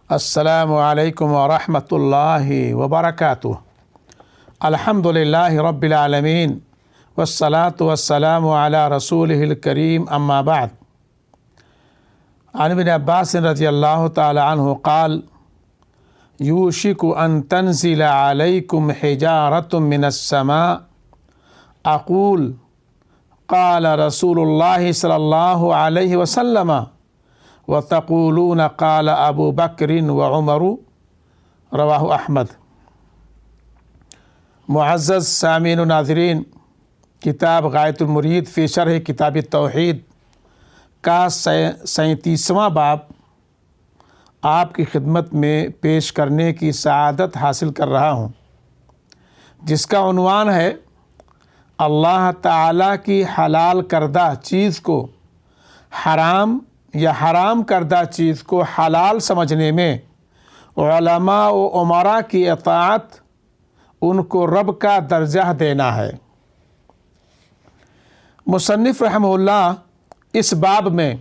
السلام علیکم ورحمۃ اللہ وبرکاتہ۔ الحمدللہ رب العالمین والصلاة والسلام علی رسولہ الکریم اما بعد۔ عن ابن عباس رضی اللہ تعالی عنہ قال یوشک ان تنزل علیکم حجارۃ من السماء اقول قال رسول اللہ صلی اللہ علیہ وسلم وتقولون قال ابو بکر وعمر، رواہ احمد۔ معزز سامعین و ناظرین، کتاب غایۃ المرید فی شرح کتاب التوحید کا 37واں باب آپ کی خدمت میں پیش کرنے کی سعادت حاصل کر رہا ہوں، جس کا عنوان ہے اللہ تعالیٰ کی حلال کردہ چیز کو حرام یا حرام کردہ چیز کو حلال سمجھنے میں علماء و امراء کی اطاعت ان کو رب کا درجہ دینا ہے۔ مصنف رحمہ اللہ اس باب میں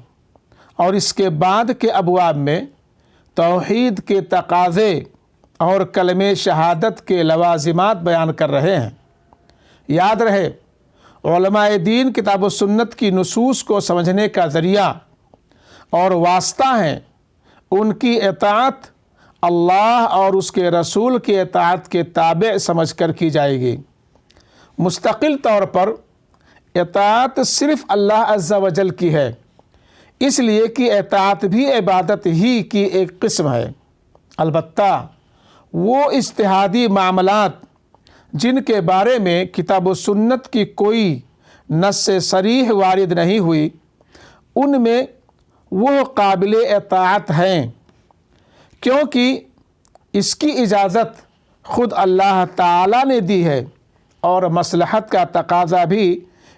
اور اس کے بعد کے ابواب میں توحید کے تقاضے اور کلمہ شہادت کے لوازمات بیان کر رہے ہیں۔ یاد رہے، علماء دین کتاب و سنت کی نصوص کو سمجھنے کا ذریعہ اور واسطہ ہیں، ان کی اطاعت اللہ اور اس کے رسول کی اطاعت کے تابع سمجھ کر کی جائے گی۔ مستقل طور پر اطاعت صرف اللہ عز و جل کی ہے، اس لیے کہ اطاعت بھی عبادت ہی کی ایک قسم ہے۔ البتہ وہ اجتہادی معاملات جن کے بارے میں کتاب و سنت کی کوئی نص صریح وارد نہیں ہوئی، ان میں وہ قابل اطاعت ہیں، کیونکہ اس کی اجازت خود اللہ تعالیٰ نے دی ہے اور مصلحت کا تقاضا بھی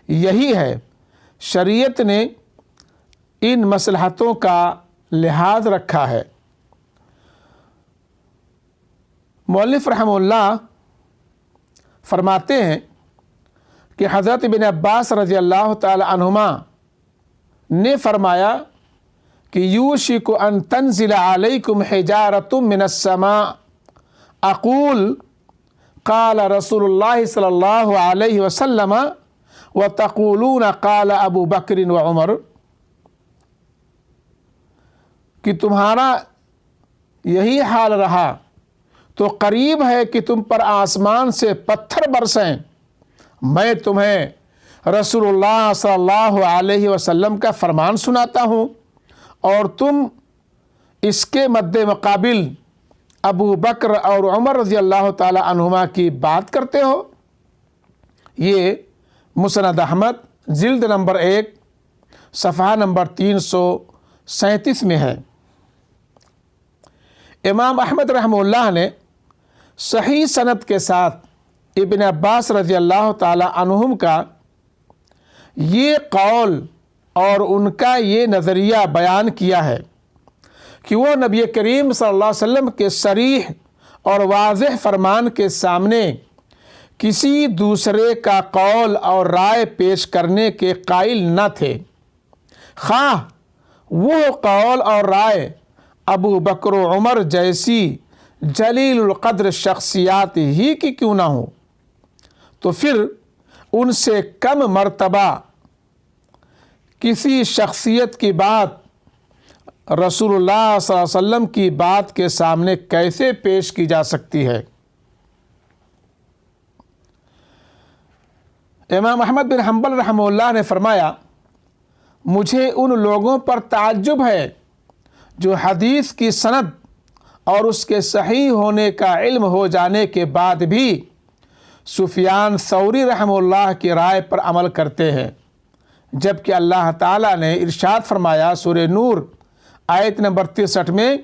یہی ہے۔ شریعت نے ان مصلحتوں کا لحاظ رکھا ہے۔ مؤلف رحمہ اللہ فرماتے ہیں کہ حضرت ابن عباس رضی اللہ تعالی عنہما نے فرمایا کہ یوشک ان تنزل علیکم حجارۃ من السماء اقول قال رسول اللہ صلی اللہ علیہ وسلم وتقولون قال ابو بکر وعمر، کہ تمہارا یہی حال رہا تو قریب ہے کہ تم پر آسمان سے پتھر برسیں، میں تمہیں رسول اللہ صلی اللہ علیہ وسلم کا فرمان سناتا ہوں اور تم اس کے مد مقابل ابو بکر اور عمر رضی اللہ تعالی عنہما کی بات کرتے ہو۔ یہ مسند احمد جلد نمبر 1 صفحہ نمبر 337 میں ہے۔ امام احمد رحمہ اللہ نے صحیح سند کے ساتھ ابن عباس رضی اللہ تعالی عنہم کا یہ قول اور ان کا یہ نظریہ بیان کیا ہے کہ وہ نبی کریم صلی اللہ علیہ وسلم کے صریح اور واضح فرمان کے سامنے کسی دوسرے کا قول اور رائے پیش کرنے کے قائل نہ تھے، خواہ وہ قول اور رائے ابو بکر و عمر جیسی جلیل القدر شخصیات ہی کی کیوں نہ ہو، تو پھر ان سے کم مرتبہ کسی شخصیت کی بات رسول اللہ صلی اللہ علیہ وسلم کی بات کے سامنے کیسے پیش کی جا سکتی ہے؟ امام احمد بن حنبل رحمہ اللہ نے فرمایا، مجھے ان لوگوں پر تعجب ہے جو حدیث کی سند اور اس کے صحیح ہونے کا علم ہو جانے کے بعد بھی سفیان ثوری رحمہ اللہ کی رائے پر عمل کرتے ہیں، جبکہ اللہ تعالیٰ نے ارشاد فرمایا سورہ نور آیت نمبر 63 میں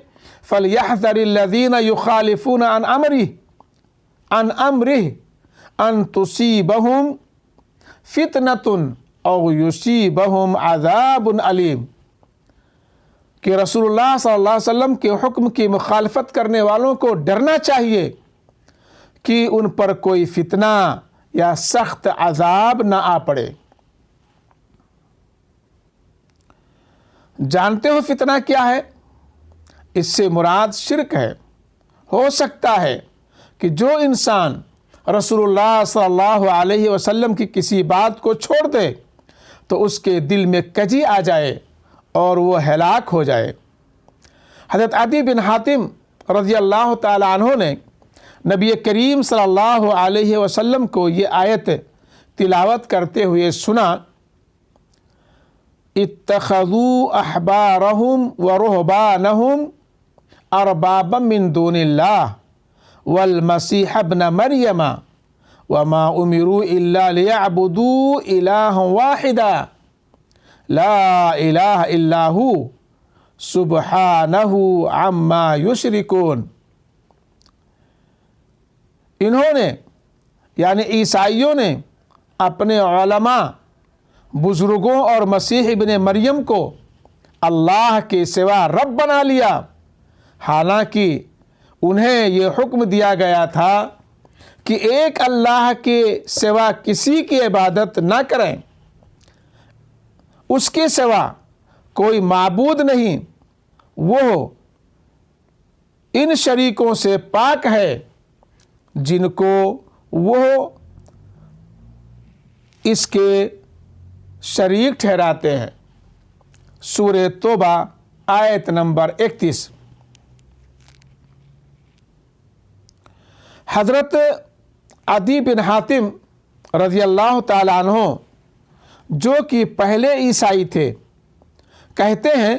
فَلْيَحْذَرِ الَّذِينَ يُخَالِفُونَ عَنْ أَمْرِهِ أَن تُصِيبَهُمْ فِتْنَةٌ أَوْ يُصِيبَهُمْ عَذَابٌ أَلِيمٌ، کہ رسول اللہ صلی اللہ علیہ وسلم کے حکم کی مخالفت کرنے والوں کو ڈرنا چاہیے کہ ان پر کوئی فتنہ یا سخت عذاب نہ آ پڑے۔ جانتے ہو فتنہ کیا ہے؟ اس سے مراد شرک ہے۔ ہو سکتا ہے کہ جو انسان رسول اللہ صلی اللہ علیہ وسلم کی کسی بات کو چھوڑ دے تو اس کے دل میں کجی آ جائے اور وہ ہلاک ہو جائے۔ حضرت عدی بن حاتم رضی اللہ تعالی عنہ نے نبی کریم صلی اللہ علیہ وسلم کو یہ آیت تلاوت کرتے ہوئے سنا، اتخذوا احبارهم ورهبانهم اربابا من دون الله والمسيح ابن مريم وما امروا الا ليعبدوا الها واحدا لا اله الا هو سبحانه عما يشركون۔ انہوں نے یعنی عیسائیوں نے اپنے علماء، بزرگوں اور مسیح ابن مریم کو اللہ کے سوا رب بنا لیا، حالانکہ انہیں یہ حکم دیا گیا تھا کہ ایک اللہ کے سوا کسی کی عبادت نہ کریں، اس کے سوا کوئی معبود نہیں، وہ ان شریکوں سے پاک ہے جن کو وہ اس کے شریک ٹھہراتے ہیں۔ سورہ توبہ آیت نمبر 31۔ حضرت عدی بن حاتم رضی اللہ تعالی عنہ جو کہ پہلے عیسائی تھے کہتے ہیں،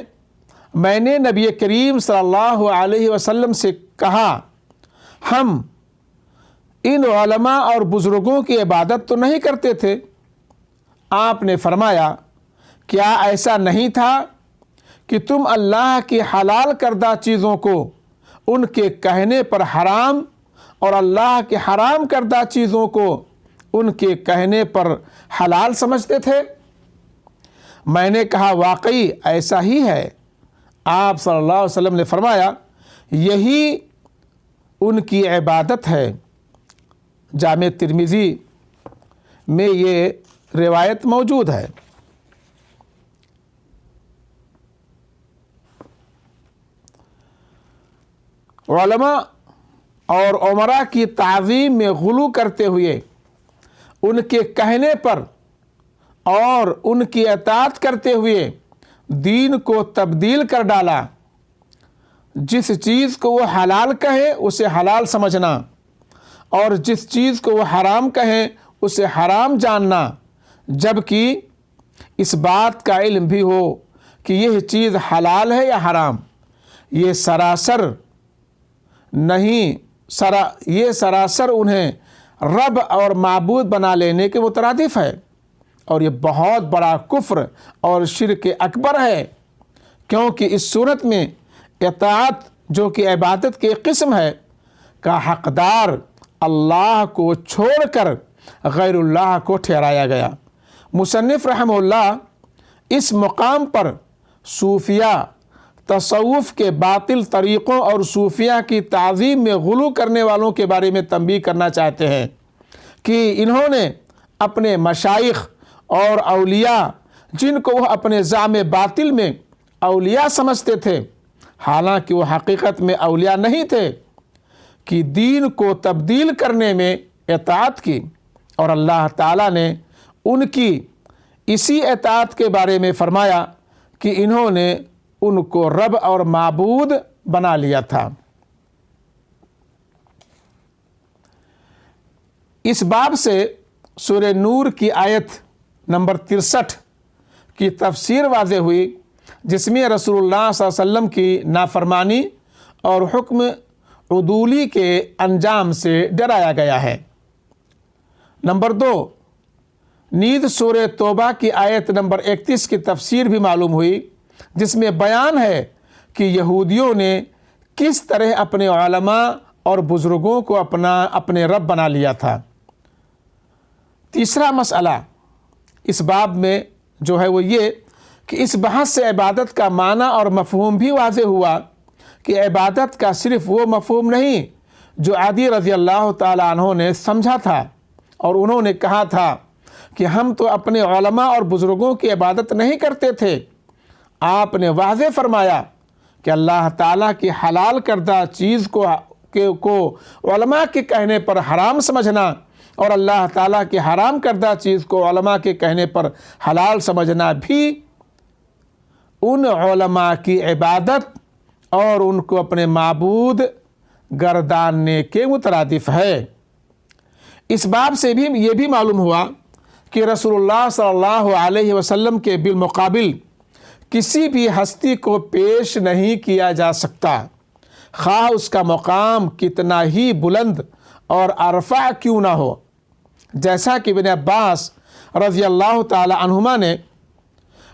میں نے نبی کریم صلی اللہ علیہ وسلم سے کہا، ہم ان علماء اور بزرگوں کی عبادت تو نہیں کرتے تھے۔ آپ نے فرمایا، کیا ایسا نہیں تھا کہ تم اللہ کی حلال کردہ چیزوں کو ان کے کہنے پر حرام اور اللہ کے حرام کردہ چیزوں کو ان کے کہنے پر حلال سمجھتے تھے؟ میں نے کہا، واقعی ایسا ہی ہے۔ آپ صلی اللہ علیہ وسلم نے فرمایا، یہی ان کی عبادت ہے۔ جامع ترمذی میں یہ روایت موجود ہے۔ علماء اور عمراء کی تعظیم میں غلو کرتے ہوئے ان کے کہنے پر اور ان کی اطاعت کرتے ہوئے دین کو تبدیل کر ڈالا۔ جس چیز کو وہ حلال کہے اسے حلال سمجھنا اور جس چیز کو وہ حرام کہیں اسے حرام جاننا، جبکہ اس بات کا علم بھی ہو کہ یہ چیز حلال ہے یا حرام، یہ سراسر انہیں رب اور معبود بنا لینے کے مترادف ہے، اور یہ بہت بڑا کفر اور شرک اکبر ہے، کیونکہ اس صورت میں اطاعت جو کہ عبادت کی قسم ہے کا حقدار اللہ کو چھوڑ کر غیر اللہ کو ٹھہرایا گیا۔ مصنف رحمہ اللہ اس مقام پر صوفیہ، تصوف کے باطل طریقوں اور صوفیہ کی تعظیم میں غلو کرنے والوں کے بارے میں تنبیہ کرنا چاہتے ہیں کہ انہوں نے اپنے مشائخ اور اولیاء، جن کو وہ اپنے زعم باطل میں اولیاء سمجھتے تھے، حالانکہ وہ حقیقت میں اولیاء نہیں تھے، کہ دین کو تبدیل کرنے میں اطاعت کی، اور اللہ تعالیٰ نے ان کی اسی اطاعت کے بارے میں فرمایا کہ انہوں نے ان کو رب اور معبود بنا لیا تھا۔ اس باب سے سورہ نور کی آیت نمبر 63 کی تفسیر واضح ہوئی، جس میں رسول اللہ صلی اللہ علیہ وسلم کی نافرمانی اور حکم عدولی کے انجام سے ڈرایا گیا ہے۔ نمبر 2، نیز سورہ توبہ کی آیت نمبر 31 کی تفسیر بھی معلوم ہوئی، جس میں بیان ہے کہ یہودیوں نے کس طرح اپنے علماء اور بزرگوں کو اپنے رب بنا لیا تھا۔ تیسرا مسئلہ اس باب میں جو ہے وہ یہ کہ اس بحث سے عبادت کا معنی اور مفہوم بھی واضح ہوا کہ عبادت کا صرف وہ مفہوم نہیں جو عدی رضی اللہ تعالی عنہ نے سمجھا تھا، اور انہوں نے کہا تھا کہ ہم تو اپنے علماء اور بزرگوں کی عبادت نہیں کرتے تھے۔ آپ نے واضح فرمایا کہ اللہ تعالیٰ کی حلال کردہ چیز کو علماء کے کہنے پر حرام سمجھنا اور اللہ تعالیٰ کی حرام کردہ چیز کو علماء کے کہنے پر حلال سمجھنا بھی ان علماء کی عبادت اور ان کو اپنے معبود گرداننے کے مترادف ہے۔ اس باب سے بھی یہ بھی معلوم ہوا کہ رسول اللہ صلی اللہ علیہ وسلم کے بالمقابل کسی بھی ہستی کو پیش نہیں کیا جا سکتا، خواہ اس کا مقام کتنا ہی بلند اور ارفع کیوں نہ ہو، جیسا کہ ابن عباس رضی اللہ تعالی عنہما نے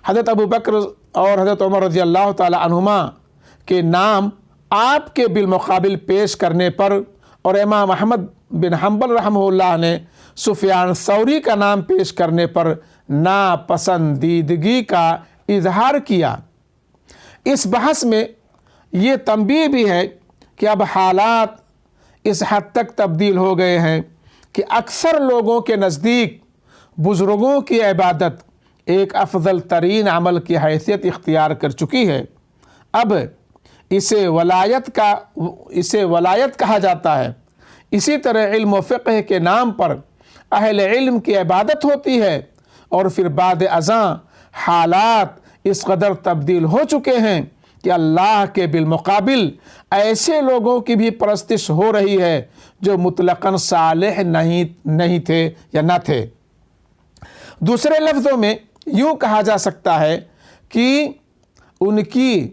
حضرت ابو بکر اور حضرت عمر رضی اللہ تعالی عنہما کے نام آپ کے بالمقابل پیش کرنے پر، اور امام احمد بن حنبل رحمہ اللہ نے سفیان ثوری کا نام پیش کرنے پر ناپسندیدگی کا اظہار کیا۔ اس بحث میں یہ تنبیہ بھی ہے کہ اب حالات اس حد تک تبدیل ہو گئے ہیں کہ اکثر لوگوں کے نزدیک بزرگوں کی عبادت ایک افضل ترین عمل کی حیثیت اختیار کر چکی ہے۔ اب اسے ولایت کہا جاتا ہے۔ اسی طرح علم و فقہ کے نام پر اہل علم کی عبادت ہوتی ہے، اور پھر بعد ازاں حالات اس قدر تبدیل ہو چکے ہیں کہ اللہ کے بالمقابل ایسے لوگوں کی بھی پرستش ہو رہی ہے جو مطلقاً صالح نہیں تھے یا نہ تھے۔ دوسرے لفظوں میں یوں کہا جا سکتا ہے کہ ان کی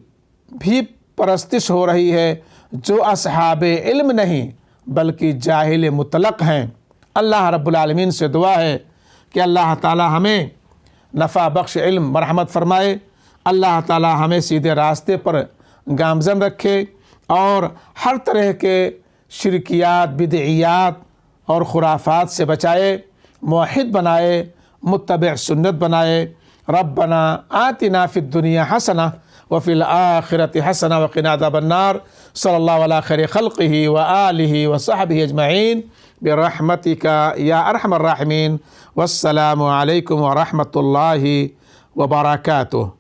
بھی پرستش ہو رہی ہے جو اصحاب علم نہیں بلکہ جاہل مطلق ہیں۔ اللہ رب العالمین سے دعا ہے کہ اللہ تعالی ہمیں نفع بخش علم مرحمت فرمائے، اللہ تعالی ہمیں سیدھے راستے پر گامزن رکھے اور ہر طرح کے شرکیات، بدعیات اور خرافات سے بچائے، موحد بنائے، متبع سنت بنائے۔ ربنا آتنا فی الدنیا حسنہ وفی الآخرۃ حسنہ وقنا عذاب النار۔ صلی اللہ علی خیر خلقہ وآلہ وصحبہ اجمعین برحمتک یا ارحم الراحمین۔ والسلام علیکم ورحمۃ اللہ وبرکاتہ۔